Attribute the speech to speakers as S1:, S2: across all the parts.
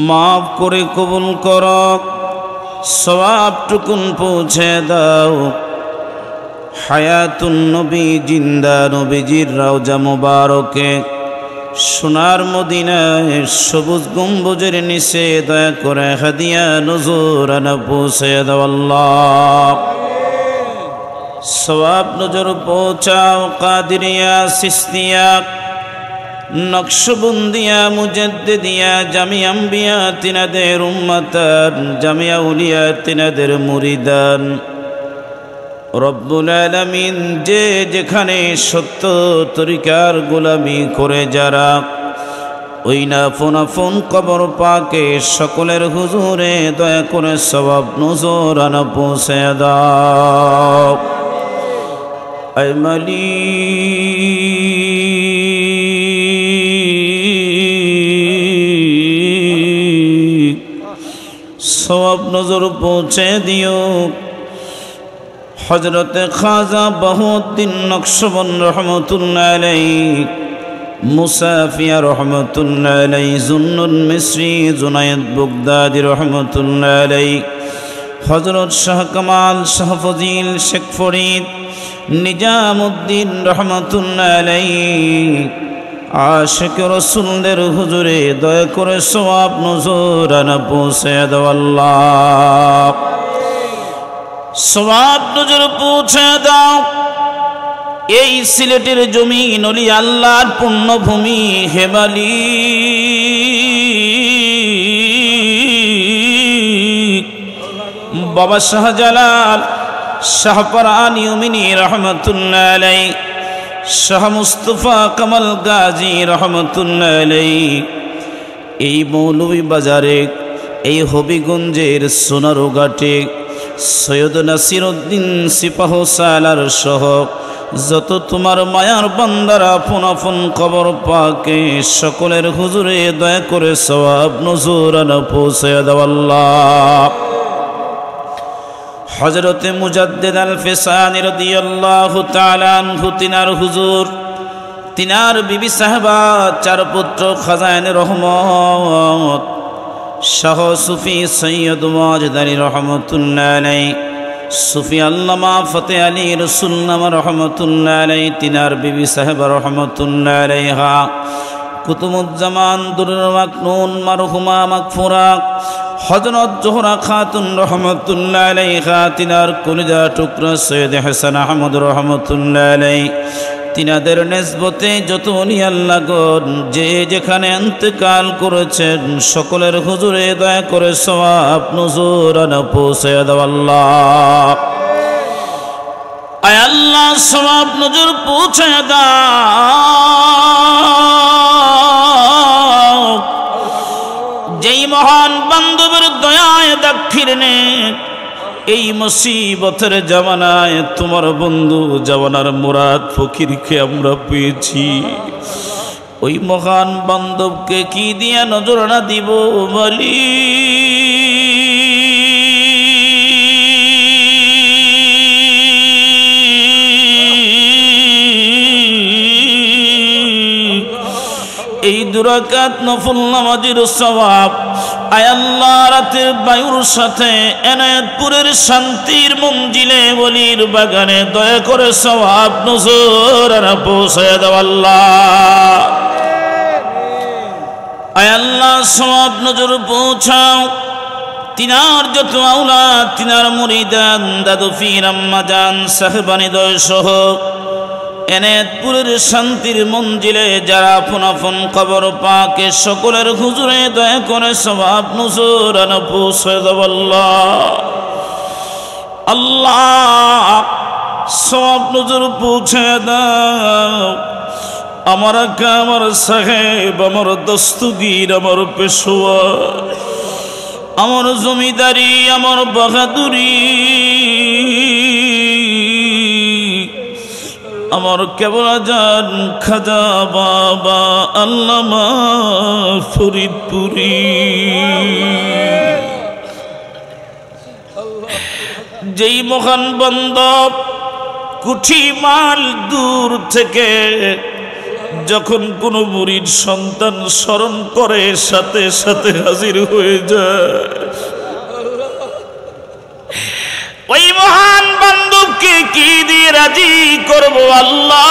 S1: মাফ করে কবুল করো, সওয়াবটুকুন পৌঁছে দাও। হায়াতুন নবী জিন্দা নবীজির রওজা মুবারকে সোনার মদিনায় সবুজ গম্বুজের নিচে দয়া করে হাদিয়া নজরানা পৌঁছে দাও আল্লাহ। সওয়াব নজর পৌঁছাও কাদিরিয়া, সিস্তিয়া, নকশবন্দিয়া, মুজাদ্দিদিয়া, জামিয়া আম্বিয়া তিনাদের উম্মতান, জামিয়া উলিয়া তিনাদের মুরিদান। রব্বুল আলামিন যে যেখানে সত্য তরিকার গোলামি করে যারা ওই নাফন কবর পাকে সকলের হুজুরে দয়া করে সওয়াব নজরানা পৌঁছে দাও। আয় মালিক, সওয়াব নজর পৌঁছে দিও। হযরতে খাজা বাহাউদ্দিন নকশবন্দ রহমতুল্লাহ আলাইহি, মুসাফিয়া রহমতুল্লাহ আলাইহি, জুন্নুন মিসরি, জুনায়েদ বাগদাদি রহমতুল্লাহ আলাইহি, হযরত শাহ কামাল, শাহ ফজিল, শেখ ফরিদ, নিজামউদ্দিন রহমতুল্লাহ আলাইহি, আশিক রাসূলদের হুজুরে দয়া করে সওয়াব নজরানা পৌঁছে দাও আল্লাহ। সওয়াব নজর পৌঁছে দাও। এই সিলেটের জমিন ওলি আল্লাহর পুণ্যভূমি হে মালিক। বাবা শাহজালাল, শাহ পরান ইউমিনী রহমতুল্লাহ আলাইহি, শাহ মুস্তাফা কামাল গাজী রহমতুল্লাহ আলাইহি, এই মৌলভী বাজারে, এই হবিগঞ্জের সোনারুঘাটে সৈয়দ নাসিরউদ্দিন সিপাহ সালার সহ যত তোমার মায়ার বান্দারা আপন আপন কবর পাকে সকলের হুজুরে দয়া করে সওয়াব নজরানা পৌঁছে দাও আল্লাহ। হযরতে মুজাদ্দিদ আল ফিসানি রাদিয়াল্লাহু তাআলা আনহু তিনার হুজুর, তিনার বিবি সাহেবা, চার পুত্র খাজানে রহমত, শাহ সুফি সৈয়দ ওয়াজদানি রহমতুল্লাহ আলাইহি, সুফি আল্লামা ফতে আলী রসুলনামা রহমতুল্লাহ আলাইহি, তিনার বিবি সাহেবা রহমতুল্লাহ আলাইহা, কুতুবুজ্জামান দুরুল মাকনুন মারহুমা মাগফুরা হযরত জোহরা খাতুন রহমতুল্লাহ আলাইহা, তিনার কলিজা টুকরা সৈয়দ হাসান আহমদ রহমতুল্লাহ আলাইহি, তিনাদের নিসবতে যত ওলি আল্লাহগণ যে যেখানে ইন্তেকাল করেছেন সকলের হুজুরে দয়া করে সওয়াব নজরানা পৌঁছে দাও আল্লাহ। আয় আল্লাহ, সওয়াব নজর পৌঁছে দাও। যেই মহান বান্ধবের দয়ায় দাক্ষিণে এই মুসিবতের জামানায় তোমার বন্ধু জামানার মুরাদ ফকিরকে আমরা পেয়েছি, ওই মহান বান্ধবকে কি দিয়া নজরানা দিব মালিক। এই দুরাকাত নফল নামাজের সওয়াব আয় আল্লাহ রাতের বায়ুর সাথে এনায়েতপুরের শান্তির মঞ্জিলে ওলির বাগানে দয়া করে সওয়াব নজরানা পৌঁছে দাও আল্লাহ। আয় আল্লাহ, সওয়াব নজর পৌঁছাও। তিনার যত আওলাদ, তিনার মুরিদান, দাদু পীর আম্মা জান সাহেবানি দয় সহ এনায়েতপুরের শান্তির মঞ্জিলে যারা আপন আপন কবর পাকে সকলের হুজুরে দয়া করে সওয়াব নজরানা পৌঁছে দাও আল্লাহ। আল্লাহ, সওয়াব নজর পৌঁছে দাও। আমার আকা, আমার সাহেব, আমার দস্তগীর, আমার পেশোয়া, আমার জমিদারি, আমার বাহাদুরি, আমার কেবল আজান খাজা বাবা আল্লামা ফরিদপুরি, যেই মহান বান্দব কুঠি মাল দূর থেকে যখন কোনো মুরিদ সন্তান স্মরণ করে সাথে সাথে হাজির হয়ে যায়। ওই মহান বান্ধবকে কি দিয়ে রাজি করব আল্লাহ?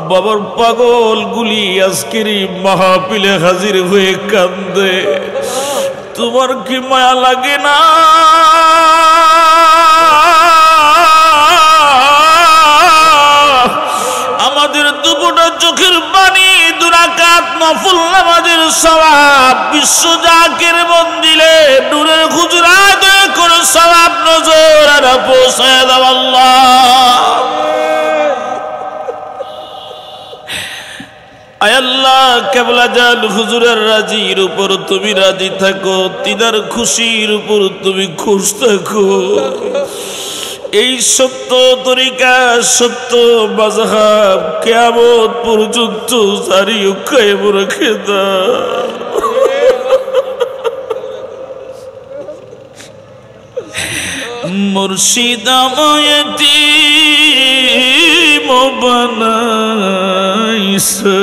S1: বাবার পাগল গুলি আজকের মাহফিলে হাজির হয়ে কান্দে। তোমার কি মায়া লাগে না? আমাদের দুপুরটা চোখের পানি, দুরাকাত নফল নামাজের সওয়াব, বিশ্ব জাকির মন্দিরে নূরের হুজুরাত করে সওয়াব নজর আর পৌঁছায় দাও আল্লাহ। আয় আল্লাহ, কেবলা জান হুজুরের রাজির উপর তুমি রাজি থাকো, তিনার খুশির উপর তুমি খুশ থাকো। এই সত্য তরিকা, সত্য মাযহাব কিয়ামত পর্যন্ত জারি ও কায়েম রেখে দাও। মুর্শিদ আমায় এতিম বানাইছে,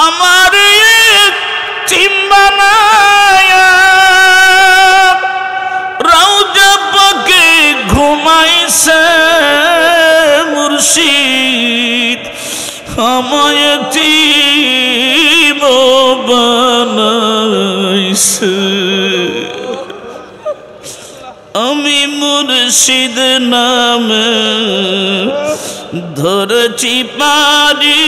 S1: আমার এতিম বানায়া রওজা পাকে ঘুমাইছে। মুর্শিদ আমায় এতিম বানাইছে, আমি মুর্শিদ নামে ধরেছি পারি,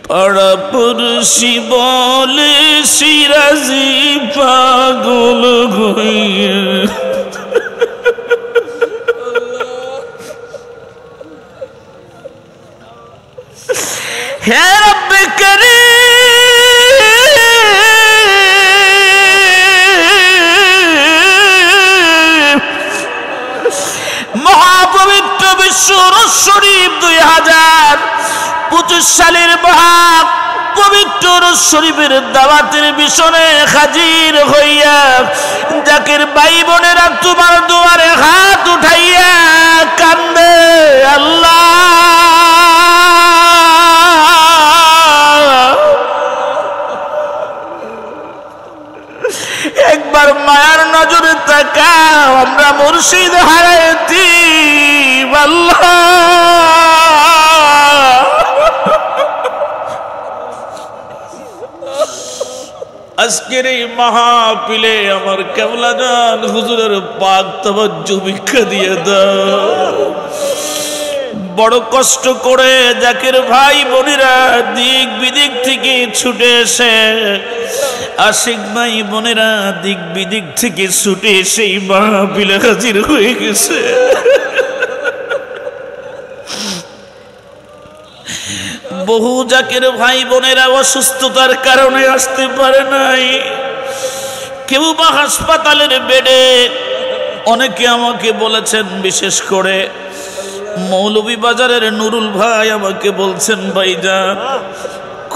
S1: পাড়া পড়শি বলে সিরাজি পাগল হইয়া। হে রব্বে কারীম, মহাপবিত্র বিশ্ব শরীফ 2025 সালের পবিত্র শরীফের দাওয়াতের মিশনে হাজির হইয়া জাকির ভাই বোনেরা তোমার দুয়ারে হাত উঠাইয়া কান্দে। আল্লাহ, একবার মায়ার নজরে তাকাও, আমরা মুর্শিদ হারাইছি। আল্লাহ, আজকের এই মাহফিলে আমার কেবলা জান হুজুরের পাক তাওয়াজ্জুহ ভিক্ষা দিয়ে দাও। বড় কষ্ট করে জাকির ভাই বোনেরা দিক বিদিক থেকে ছুটে এসে, আশিক ভাই বোনেরা দিক বিদিক থেকে ছুটে সেই মাহফিলে হাজির হয়ে গেছে। বহু জাকির ভাই বোনেরা অসুস্থতার কারণে আসতে পারে নাই, কেউ বা হাসপাতালের বেডে। অনেকে আমাকে বলেছেন, বিশেষ করে মৌলভীবাজারের নুরুল ভাই আমাকে বলছেন, ভাইজান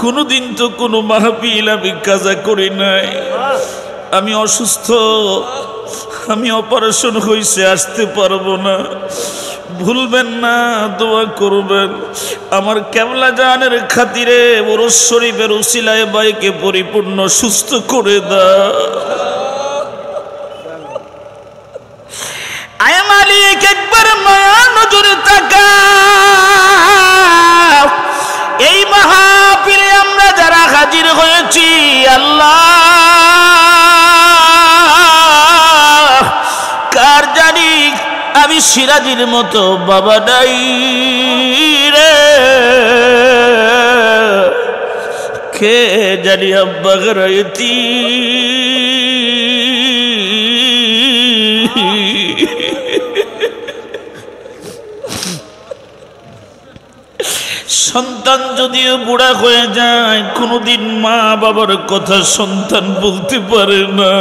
S1: কোনোদিন তো কোনো মাহফিল আমি কাজা করি নাই, আমি অসুস্থ, আমি অপারেশন হয়েছে, আসতে পারবো না। ভুলবেন না, দোয়া করবেন আমার কেবলা জানের খাতিরে, ওরস শরীফের উসিলায় ভাইকে পরিপূর্ণ সুস্থ করে দাও। আয় মালিক, একবার মায়া নজরে তাকাও। এই মাহফিলে আমরা যারা হাজির হয়েছি, আল্লাহ, কার জানি আমি সিরাজির মতো বাবা নাই রে, কে জানি আব্বা গরাইতি। সন্তান যদিও বুড়া হয়ে যায়, কোনোদিন মা বাবার কথা সন্তান বলতে পারে না।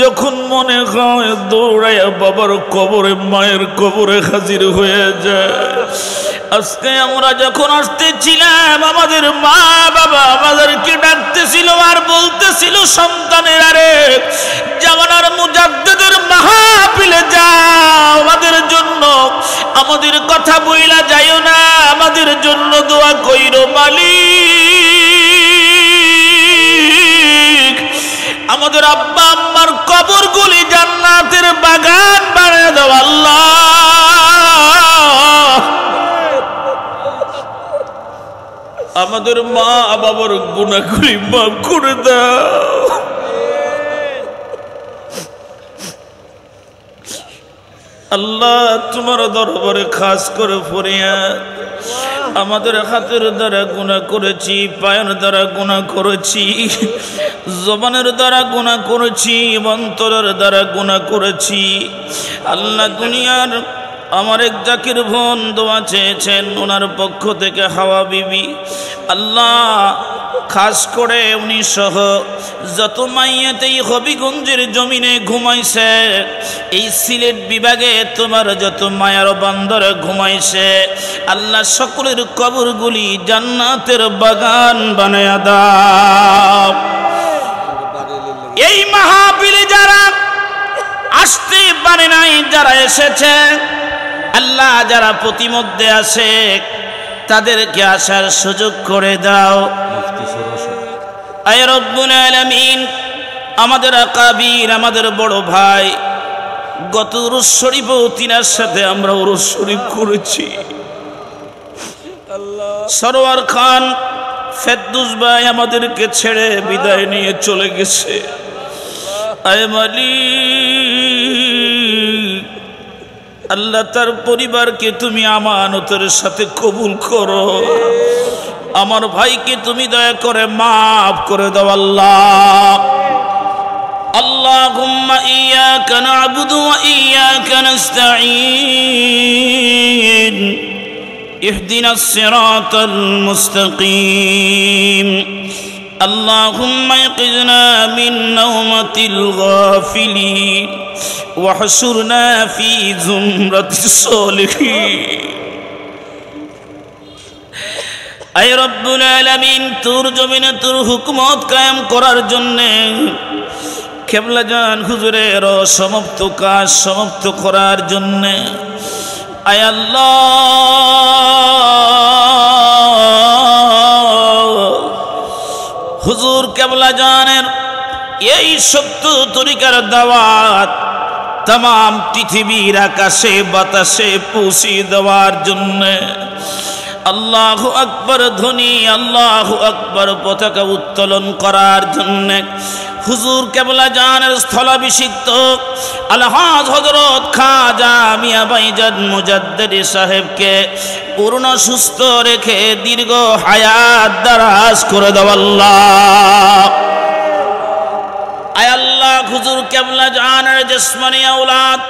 S1: যখন মনে হয় দৌড়াইয়া বাবার কবরে, মায়ের কবরে হাজির হয়ে যায়। আজকে আমরা যখন আসতেছিলাম, আমাদের মা বাবা আমাদেরকে ডাকতেছিল আর বলতেছিল, সন্তানের আরে জামানার মুজাদ্দিদের মাহফিলে যাও, আমাদের জন্য আমাদের কথা বইলা যাইও না, আমাদের জন্য দোয়া কইরো মালিক। আমাদের আব্বা আম্মার কবরগুলি জান্নাতের বাগান বানিয়ে দাও আল্লাহ। আমাদের মা বাবার গুনাহগুলি মাফ করে দাও। আল্লাহ তোমার দরবারে খাস করে ফরিয়াদ, আমাদের হাতের দ্বারা গুনাহ করেছি, পায়ের দ্বারা গুনাহ করেছি, জবানের দ্বারা গুনাহ করেছি, অন্তরের দ্বারা গুনাহ করেছি। আল্লাহ দুনিয়ার আমার এক জাকির বোন দোয়া চেয়েছেন, ওনার পক্ষ থেকে হাওয়া বিবি, আল্লাহ খাস করে উনি সহ যত মাইয়াতে এই হবিগঞ্জের জমিনে ঘুমাইছে, এই সিলেট বিভাগে তোমার যত মায়ার বান্দরে ঘুমাইছে, আল্লাহ সকলের কবরগুলি জান্নাতের বাগান বানায়া দাও। এই মাহফিলে যারা আসতে পারে নাই, যারা এসেছে আল্লাহ, যারা প্রতিমধ্যে আসে তাদেরকে আসার সুযোগ করে দাও। আয় রব্বুল আলামিন, আমাদের আকাবির, আমাদের বড় ভাই, গত উরুস শরীফ তিনার সাথে আমরা উরুস শরীফ করেছি। সরোয়ার খান ফেরদৌস ভাই আমাদেরকে ছেড়ে বিদায় নিয়ে চলে গেছে। আয় মালিক, আল্লাহ তার পরিবারকে তুমি আমানতের সাথে কবুল করো। আমার ভাইকে তুমি দয়া করে মাফ করে দাও আল্লাহ। আল্লাহুম্মা ইয়্যাকা না'বুদু ওয়া ইয়্যাকা নাস্তাঈন ইহদিনাস সিরাতাল মুস্তাকিম। আল্লাহুম্মা ইqizna মিন নাওমাতিল গাফিলিন ওয়াহশুরনা ফি যুমরাতিস সালিহিন। আয় রব্বুল আলামিন, তোর জমিনে তোর হুকুমত কায়েম করার জন্যে কেবলা জান হুজুরের সমাপ্ত কাজ সমাপ্ত করার জন্যে আয় আল্লাহ, হুজুর কেবলা জানের এই সত্য তরিকার দাওয়াত तमाम পৃথিবীর আকাশে বাতাসে পৌঁছে দেওয়ার জন্যে আল্লাহু আকবার ধ্বনি, আল্লাহু আকবার পতাকা উত্তোলন করার জন্যে হুজুর কেবলা জানের স্থলাভিষিক্ত আলহাজ হযরত খাজা মিয়া ভাইজান মুজাদ্দিদি সাহেবকে পূর্ণ সুস্থ রেখে দীর্ঘ হায়াত দারাজ করে দাও আল্লাহ। আয় আল্লাহ, হুজুর কেবলা জানের জিসমানি আওলাদ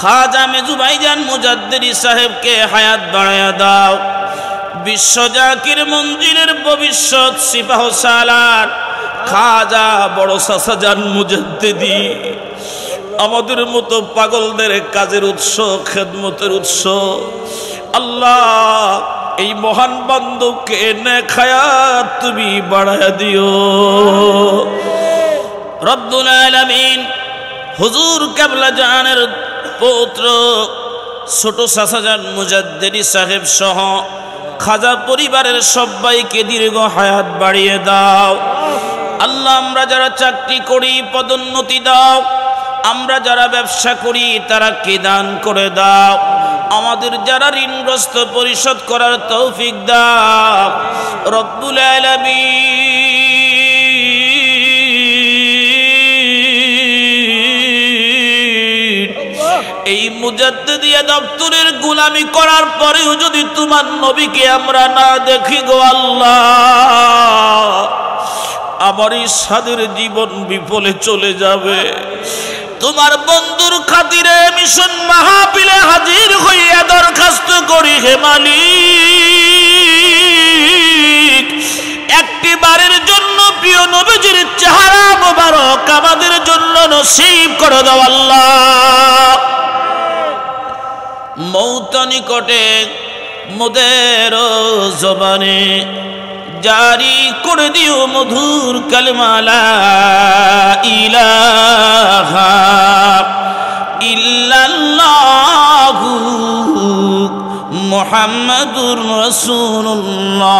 S1: খাজা মেজু ভাইজান মুজাদ্দিদি সাহেবকে হায়াত বাড়ায়া দাও। বিশ্ব জাকির মঞ্জিলের ভবিষ্যৎ সিপাহ সালার খাজা বড় চাচাজান মুজাদ্দিদি আমাদের মতো পাগলদের কাজের উৎস, খেদমতের উৎস আল্লাহ, এই মহান বান্ধবকে নেক হায়াত তুমি বাড়ায়া দিও রব্বুল আলামিন। হুজুর কেবলা জানের পুত্র ছোট চাচাজান মুজাদ্দিদি সাহেব সহ খাজা পরিবারের সবাইকে দীর্ঘ হায়াত বাড়িয়ে দাও আল্লাহ। আমরা যারা চাকরি করি পদোন্নতি দাও, আমরা যারা ব্যবসা করি তারা কে দান করে দাও, আমাদের যারা ঋণগ্রস্ত পরিশোধ করার তৌফিক দাও রব্বুল আলামিন। এই মুজাদ্দিদিয়া দপ্তরের গোলামি করার পরেও যদি তোমার নবীকে আমরা না দেখি গো আল্লাহ, আমার এই সাদের জীবন বিফলে চলে যাবে। তোমার বন্ধুর খাতিরে মিশন মাহফিলে হাজির হইয়া দরখাস্ত করি হে মালিক একটি বারের জন্য প্রিয় নবীজির চেহারা মোবারক আমাদের জন্য নসিব করে দাও আল্লাহ। মৌত নিকটে মোদের জবানে জারি করে দিও মধুর কালেমা লা ইলাহা ইল্লাল্লাহু মুহাম্মাদুর রাসূলুল্লাহ।